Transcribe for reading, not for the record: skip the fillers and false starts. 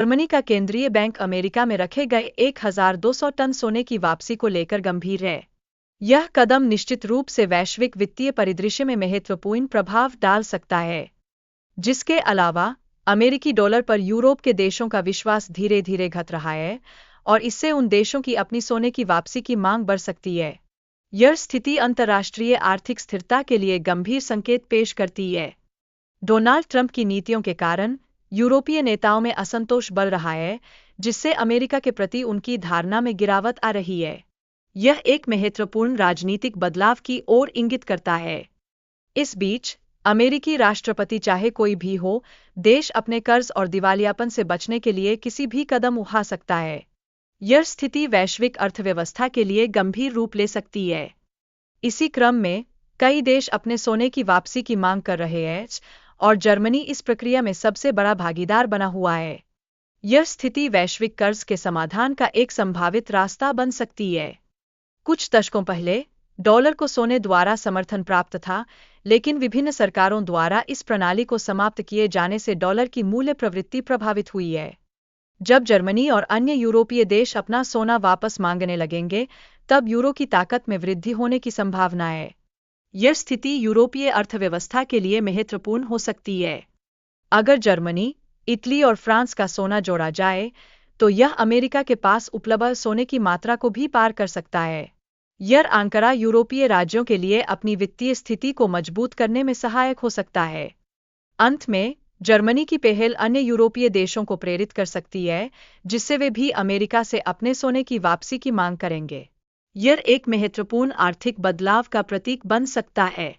Germany का केंद्रीय bank America में रखे गए 1,200 टन सोने की वापसी को लेकर गंभीर है। यह कदम निश्चित रूप से वैश्विक वित्तीय परिदृश्य में महत्वपूर्ण प्रभाव डाल सकता है। जिसके अलावा अमेरिकी डॉलर पर यूरोप के देशों का विश्वास धीरे धीरे घट रहा है और इससे उन देशों की अपनी सोने की वापसी की मांग बढ़ सकती है। यह स्थिति अंतर्राष्ट्रीय आर्थिक स्थिरता के लिए गंभीर संकेत पेश करती है। डोनाल्ड ट्रंप की नीतियों के कारण यूरोपीय नेताओं में असंतोष बढ़ रहा है, जिससे अमेरिका के प्रति उनकी धारणा में गिरावट आ रही है। यह एक महत्वपूर्ण राजनीतिक बदलाव की ओर इंगित करता है। इस बीच अमेरिकी राष्ट्रपति चाहे कोई भी हो, देश अपने कर्ज और दिवालियापन से बचने के लिए किसी भी कदम उठा सकता है। यह स्थिति वैश्विक अर्थव्यवस्था के लिए गंभीर रूप ले सकती है। इसी क्रम में कई देश अपने सोने की वापसी की मांग कर रहे हैं और जर्मनी इस प्रक्रिया में सबसे बड़ा भागीदार बना हुआ है। यह स्थिति वैश्विक कर्ज के समाधान का एक संभावित रास्ता बन सकती है। कुछ दशकों पहले डॉलर को सोने द्वारा समर्थन प्राप्त था, लेकिन विभिन्न सरकारों द्वारा इस प्रणाली को समाप्त किए जाने से डॉलर की मूल्य प्रवृत्ति प्रभावित हुई है। जब जर्मनी और अन्य यूरोपीय देश अपना सोना वापस मांगने लगेंगे, तब यूरो की ताकत में वृद्धि होने की संभावना है। यह स्थिति यूरोपीय अर्थव्यवस्था के लिए महत्वपूर्ण हो सकती है। अगर जर्मनी, इटली और फ्रांस का सोना जोड़ा जाए, तो यह अमेरिका के पास उपलब्ध सोने की मात्रा को भी पार कर सकता है। यह आंकड़ा यूरोपीय राज्यों के लिए अपनी वित्तीय स्थिति को मजबूत करने में सहायक हो सकता है। अंत में जर्मनी की पहल अन्य यूरोपीय देशों को प्रेरित कर सकती है, जिससे वे भी अमेरिका से अपने सोने की वापसी की मांग करेंगे। यह एक महत्वपूर्ण आर्थिक बदलाव का प्रतीक बन सकता है।